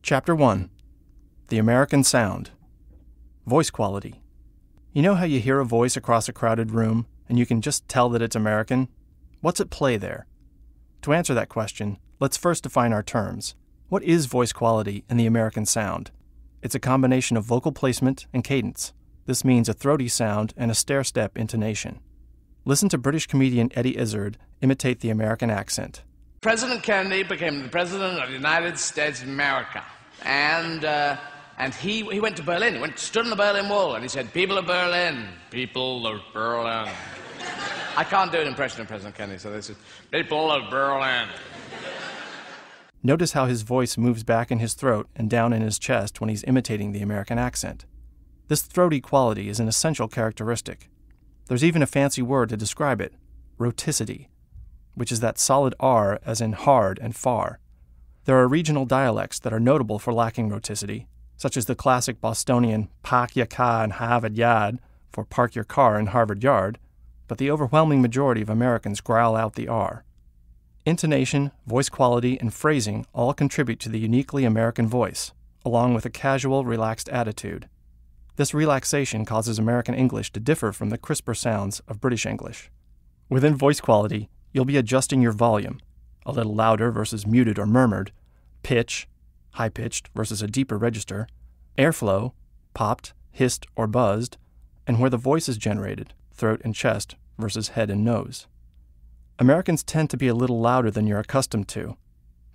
Chapter 1. The American Sound. Voice quality. You know how you hear a voice across a crowded room and you can just tell that it's American? What's at play there? To answer that question, let's first define our terms. What is voice quality in the American sound? It's a combination of vocal placement and cadence. This means a throaty sound and a stair-step intonation. Listen to British comedian Eddie Izzard imitate the American accent. President Kennedy became the President of the United States of America. And he went to Berlin. He stood on the Berlin Wall and he said, "People of Berlin, people of Berlin." I can't do an impression of President Kennedy, so this is, "People of Berlin." Notice how his voice moves back in his throat and down in his chest when he's imitating the American accent. This throaty quality is an essential characteristic. There's even a fancy word to describe it, roticity, which is that solid R as in hard and far. There are regional dialects that are notable for lacking roticity, such as the classic Bostonian "Park your car in Harvard Yard" for "park your car in Harvard Yard," but the overwhelming majority of Americans growl out the R. Intonation, voice quality, and phrasing all contribute to the uniquely American voice, along with a casual, relaxed attitude. This relaxation causes American English to differ from the crisper sounds of British English. Within voice quality, you'll be adjusting your volume, a little louder versus muted or murmured, pitch, high-pitched versus a deeper register, airflow, popped, hissed, or buzzed, and where the voice is generated, throat and chest versus head and nose. Americans tend to be a little louder than you're accustomed to.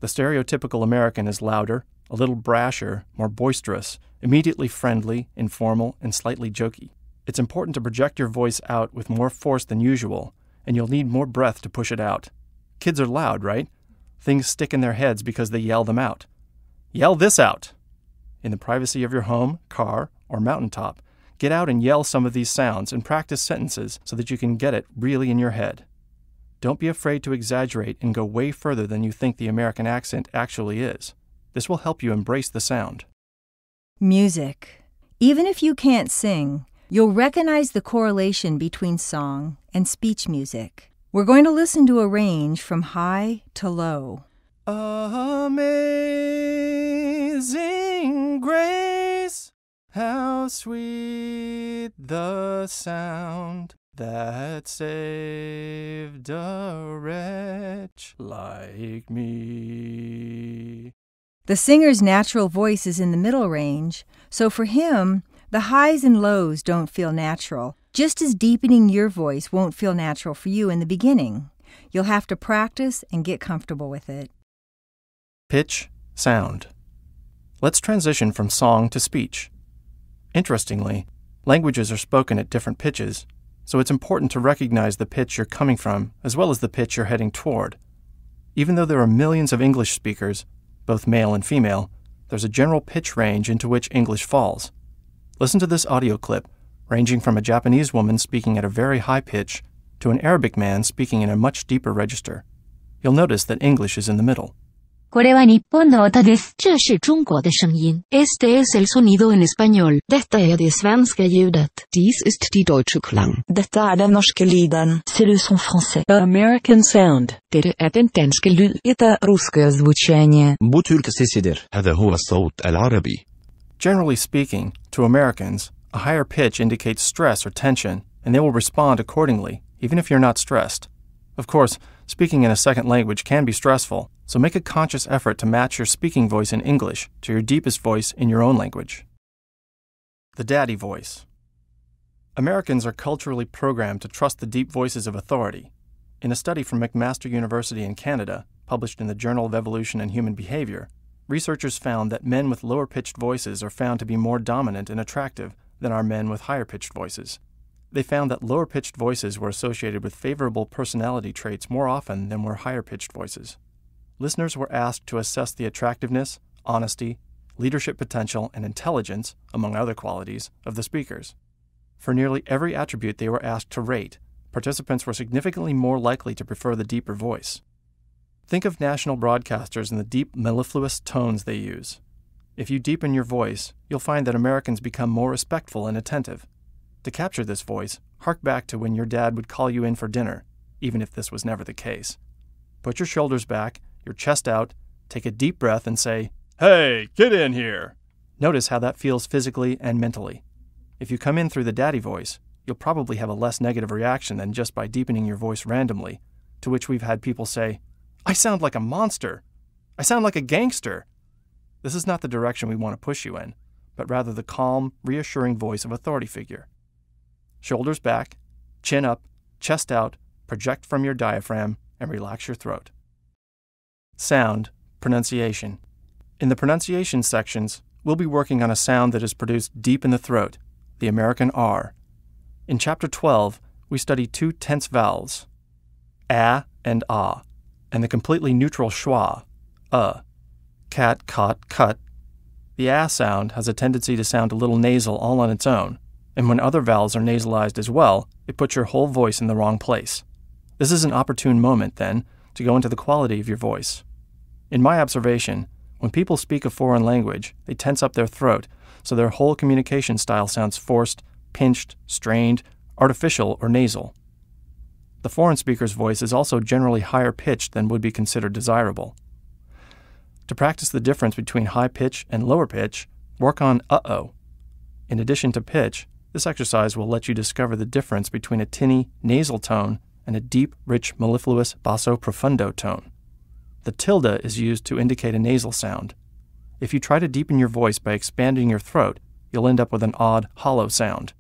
The stereotypical American is louder, a little brasher, more boisterous, immediately friendly, informal, and slightly jokey. It's important to project your voice out with more force than usual, and you'll need more breath to push it out. Kids are loud, right? Things stick in their heads because they yell them out. Yell this out! In the privacy of your home, car, or mountaintop, get out and yell some of these sounds and practice sentences so that you can get it really in your head. Don't be afraid to exaggerate and go way further than you think the American accent actually is. This will help you embrace the sound. Music. Even if you can't sing, you'll recognize the correlation between song and speech music. We're going to listen to a range from high to low. Amazing grace, how sweet the sound that saved a wretch like me. The singer's natural voice is in the middle range, so for him, the highs and lows don't feel natural, just as deepening your voice won't feel natural for you in the beginning. You'll have to practice and get comfortable with it. Pitch, sound. Let's transition from song to speech. Interestingly, languages are spoken at different pitches, so it's important to recognize the pitch you're coming from as well as the pitch you're heading toward. Even though there are millions of English speakers, both male and female, there's a general pitch range into which English falls. Listen to this audio clip, ranging from a Japanese woman speaking at a very high pitch to an Arabic man speaking in a much deeper register. You'll notice that English is in the middle. これは日本の歌です。这是中国的声音。Este es el sonido en español. Detta är det svenska ljudet. Dies ist die deutsche Klang. Detta är den norske lyden. C'est le son français. American sound. Dette er den danske lyd. Это русское звучание. هذا هو الصوت العربي. Generally speaking, to Americans, a higher pitch indicates stress or tension, and they will respond accordingly, even if you're not stressed. Of course, speaking in a second language can be stressful, so make a conscious effort to match your speaking voice in English to your deepest voice in your own language. The daddy voice. Americans are culturally programmed to trust the deep voices of authority. In a study from McMaster University in Canada, published in the Journal of Evolution and Human Behavior, researchers found that men with lower-pitched voices are found to be more dominant and attractive than are men with higher-pitched voices. They found that lower-pitched voices were associated with favorable personality traits more often than were higher-pitched voices. Listeners were asked to assess the attractiveness, honesty, leadership potential, and intelligence, among other qualities, of the speakers. For nearly every attribute they were asked to rate, participants were significantly more likely to prefer the deeper voice. Think of national broadcasters and the deep, mellifluous tones they use. If you deepen your voice, you'll find that Americans become more respectful and attentive. To capture this voice, hark back to when your dad would call you in for dinner, even if this was never the case. Put your shoulders back, your chest out, take a deep breath and say, Hey, get in here. Notice how that feels physically and mentally. If you come in through the daddy voice, you'll probably have a less negative reaction than just by deepening your voice randomly, to which we've had people say, I sound like a monster. I sound like a gangster. This is not the direction we want to push you in, but rather the calm, reassuring voice of authority figure. Shoulders back, chin up, chest out, project from your diaphragm, and relax your throat. Sound, pronunciation. In the pronunciation sections, we'll be working on a sound that is produced deep in the throat, the American R. In Chapter 12, we study two tense vowels, a and ah, and the completely neutral schwa, cat, caught, cut. The a sound has a tendency to sound a little nasal all on its own, and when other vowels are nasalized as well, it puts your whole voice in the wrong place. This is an opportune moment, then, to go into the quality of your voice. In my observation, when people speak a foreign language, they tense up their throat, so their whole communication style sounds forced, pinched, strained, artificial, or nasal. The foreign speaker's voice is also generally higher pitched than would be considered desirable. To practice the difference between high pitch and lower pitch, work on uh-oh. In addition to pitch, this exercise will let you discover the difference between a tinny, nasal tone and a deep, rich, mellifluous, basso profundo tone. The tilde is used to indicate a nasal sound. If you try to deepen your voice by expanding your throat, you'll end up with an odd, hollow sound.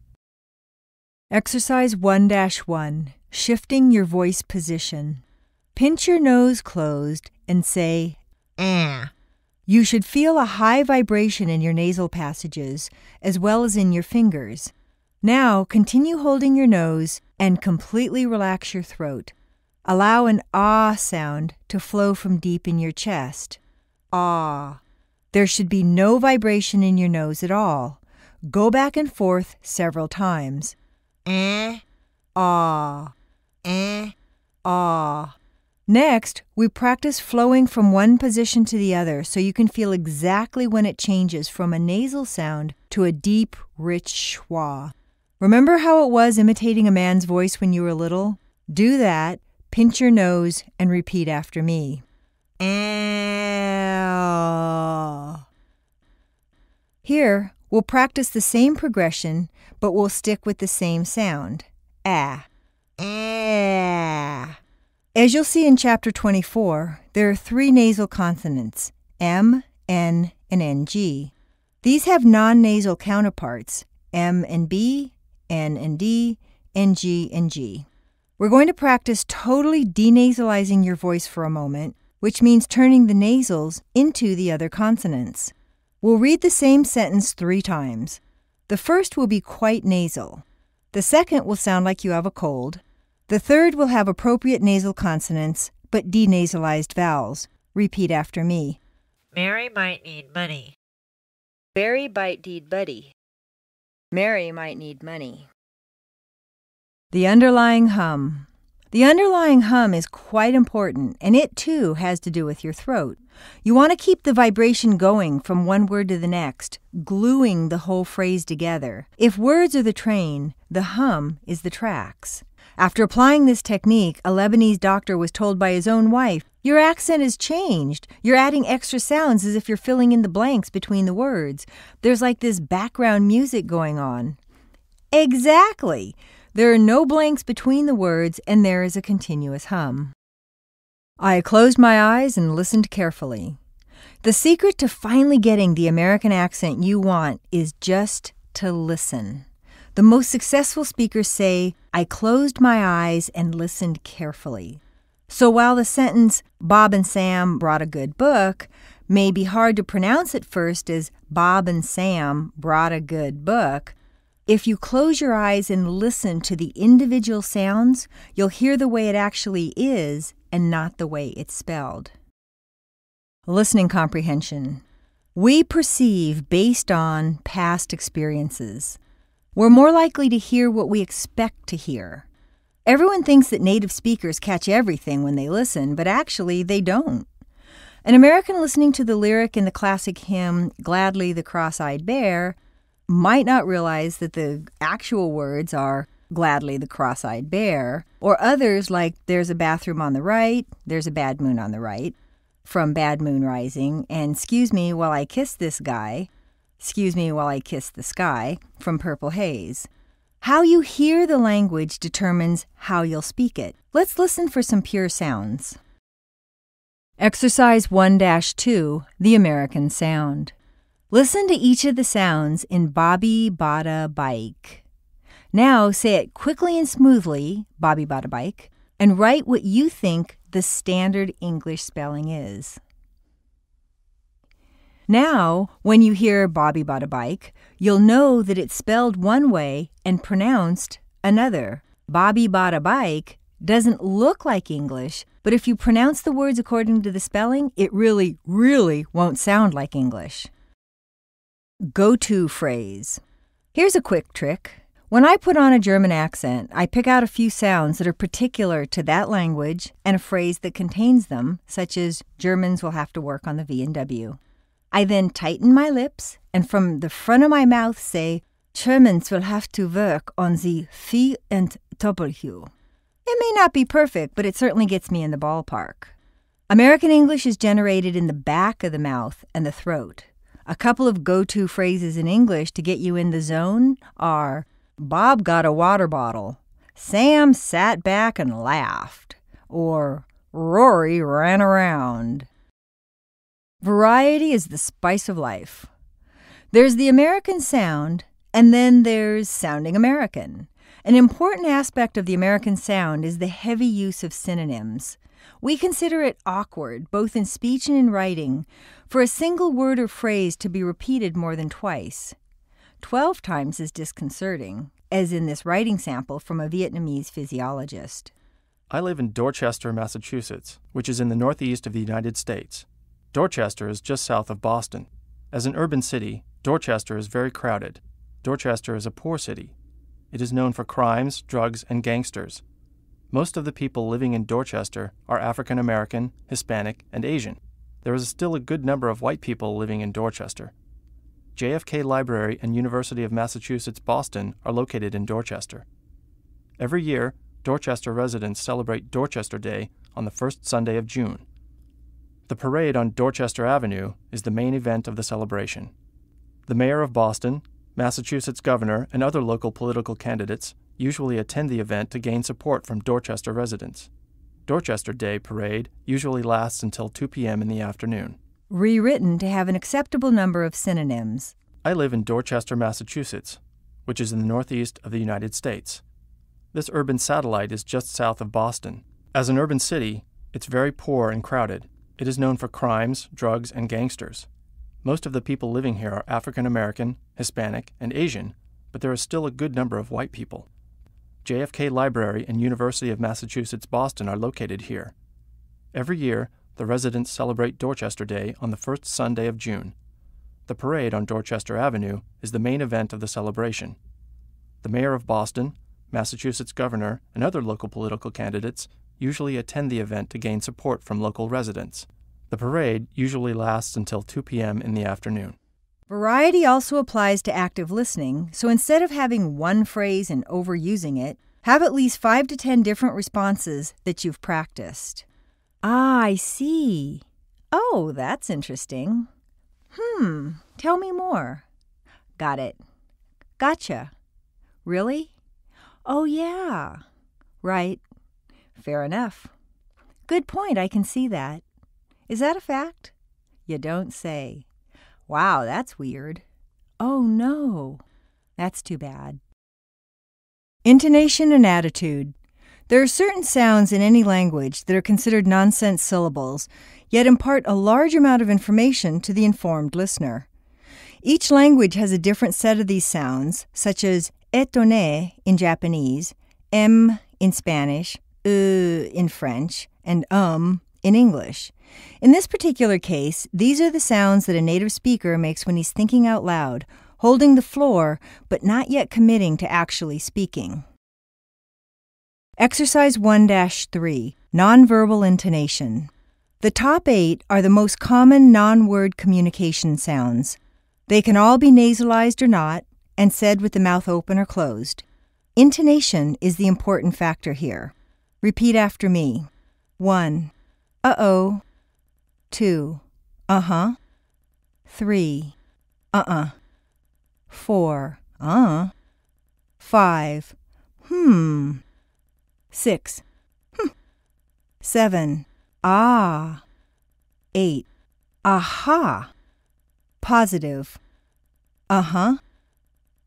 Exercise 1-1, shifting your voice position. Pinch your nose closed and say, ah. You should feel a high vibration in your nasal passages, as well as in your fingers. Now, continue holding your nose and completely relax your throat. Allow an ah sound to flow from deep in your chest. Ah. There should be no vibration in your nose at all. Go back and forth several times. Ah. Ah. Next, we practice flowing from one position to the other so you can feel exactly when it changes from a nasal sound to a deep, rich schwa. Remember how it was imitating a man's voice when you were little? Do that, pinch your nose, and repeat after me. Here, we'll practice the same progression, but we'll stick with the same sound. Ah. As you'll see in Chapter 24, there are 3 nasal consonants, M, N, and NG. These have non-nasal counterparts, M and B, N and D, NG and G. We're going to practice totally denasalizing your voice for a moment, which means turning the nasals into the other consonants. We'll read the same sentence 3 times. The first will be quite nasal. The second will sound like you have a cold. The third will have appropriate nasal consonants, but denasalized vowels. Repeat after me. Mary might need money. Barry might need buddy. Mary might need money. The underlying hum. The underlying hum is quite important, and it too has to do with your throat. You want to keep the vibration going from one word to the next, gluing the whole phrase together. If words are the train, the hum is the tracks. After applying this technique, a Lebanese doctor was told by his own wife, "Your accent has changed. You're adding extra sounds as if you're filling in the blanks between the words. There's like this background music going on." Exactly. There are no blanks between the words, and there is a continuous hum. I closed my eyes and listened carefully. The secret to finally getting the American accent you want is just to listen. The most successful speakers say, "I closed my eyes and listened carefully." So while the sentence, "Bob and Sam brought a good book," may be hard to pronounce at first as "Bob and Sam brought a good book," if you close your eyes and listen to the individual sounds, you'll hear the way it actually is and not the way it's spelled. Listening comprehension. We perceive based on past experiences. We're more likely to hear what we expect to hear. Everyone thinks that native speakers catch everything when they listen, but actually they don't. An American listening to the lyric in the classic hymn, "Gladly the Cross-Eyed Bear," might not realize that the actual words are "Gladly the Cross-Eyed Bear," or others like "There's a bathroom on the right, there's a bad moon on the right." from Bad Moon Rising, and Excuse Me While I Kiss This Guy, Excuse Me While I Kiss the Sky from Purple Haze. How you hear the language determines how you'll speak it. Let's listen for some pure sounds. Exercise 1-2, The American Sound. Listen to each of the sounds in Bobby Bada Bike. Now say it quickly and smoothly, Bobby Bada Bike, and write what you think the standard English spelling is. Now, when you hear Bobby Bada Bike, you'll know that it's spelled one way and pronounced another. Bobby Bada Bike doesn't look like English, but if you pronounce the words according to the spelling, it really, really won't sound like English. Go-to phrase. Here's a quick trick. When I put on a German accent, I pick out a few sounds that are particular to that language and a phrase that contains them, such as Germans will have to work on the V and W. I then tighten my lips and from the front of my mouth say, Germans will have to work on the V and W. It may not be perfect, but it certainly gets me in the ballpark. American English is generated in the back of the mouth and the throat. A couple of go-to phrases in English to get you in the zone are, Bob got a water bottle, Sam sat back and laughed, or Rory ran around. Variety is the spice of life. There's the American sound, and then there's sounding American. An important aspect of the American sound is the heavy use of synonyms. We consider it awkward, both in speech and in writing, for a single word or phrase to be repeated more than twice. 12 times is disconcerting, as in this writing sample from a Vietnamese physiologist. I live in Dorchester, Massachusetts, which is in the northeast of the United States. Dorchester is just south of Boston. As an urban city, Dorchester is very crowded. Dorchester is a poor city. It is known for crimes, drugs, and gangsters. Most of the people living in Dorchester are African American, Hispanic, and Asian. There is still a good number of white people living in Dorchester. JFK Library and University of Massachusetts Boston are located in Dorchester. Every year, Dorchester residents celebrate Dorchester Day on the first Sunday of June. The parade on Dorchester Avenue is the main event of the celebration. The mayor of Boston, Massachusetts governor, and other local political candidates usually attend the event to gain support from Dorchester residents. Dorchester Day parade usually lasts until 2 p.m. in the afternoon. Rewritten to have an acceptable number of synonyms. I live in Dorchester, Massachusetts, which is in the northeast of the United States. This urban satellite is just south of Boston. As an urban city, it's very poor and crowded. It is known for crimes, drugs, and gangsters. Most of the people living here are African American, Hispanic, and Asian, but there is still a good number of white people. JFK Library and University of Massachusetts Boston are located here. Every year, the residents celebrate Dorchester Day on the first Sunday of June. The parade on Dorchester Avenue is the main event of the celebration. The mayor of Boston, Massachusetts governor, and other local political candidates usually attend the event to gain support from local residents. The parade usually lasts until 2 p.m. in the afternoon. Variety also applies to active listening, so instead of having one phrase and overusing it, have at least 5 to 10 different responses that you've practiced. Ah, I see. Oh, that's interesting. Tell me more. Got it. Gotcha. Really? Oh, yeah. Right. Fair enough. Good point, I can see that. Is that a fact? You don't say. Wow, that's weird. Oh, no. That's too bad. Intonation and attitude. There are certain sounds in any language that are considered nonsense syllables, yet impart a large amount of information to the informed listener. Each language has a different set of these sounds, such as étonné in Japanese, in Spanish, in French, and in English. In this particular case, these are the sounds that a native speaker makes when he's thinking out loud, holding the floor, but not yet committing to actually speaking. Exercise 1-3, Nonverbal Intonation. The top 8 are the most common non-word communication sounds. They can all be nasalized or not, and said with the mouth open or closed. Intonation is the important factor here. Repeat after me. 1. Uh-oh. 2, uh-huh. 3, uh-uh. 4, 5, 6, 7, ah. 8, aha. Positive, uh-huh.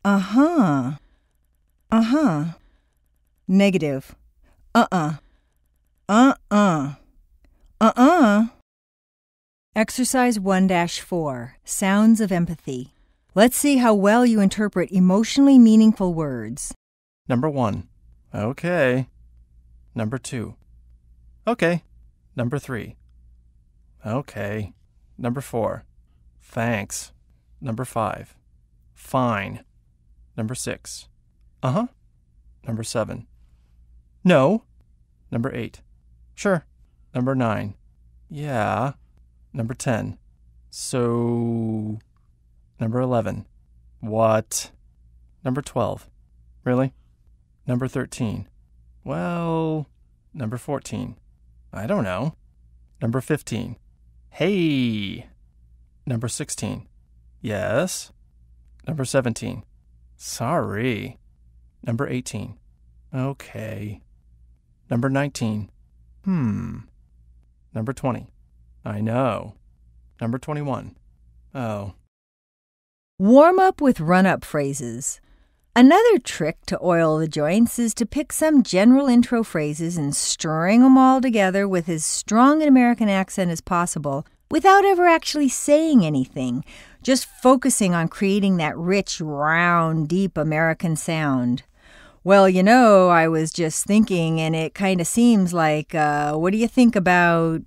Uh-huh. Uh-huh. Negative, uh-uh. Uh-uh. Uh-uh. Exercise 1-4, Sounds of Empathy. Let's see how well you interpret emotionally meaningful words. Number 1. Okay. Number 2. Okay. Number 3. Okay. Number 4. Thanks. Number 5. Fine. Number 6. Uh-huh. Number 7. No. Number 8. Sure. Number 9. Yeah. Number 10. So. Number 11. What? Number 12. Really? Number 13. Well. Number 14. I don't know. Number 15. Hey. Number 16. Yes. Number 17. Sorry. Number 18. Okay. Number 19. Number 20. I know. Number 21. Oh. Warm up with run-up phrases. Another trick to oil the joints is to pick some general intro phrases and string them all together with as strong an American accent as possible without ever actually saying anything, just focusing on creating that rich, round, deep American sound. Well, I was just thinking, and it kind of seems like, what do you think about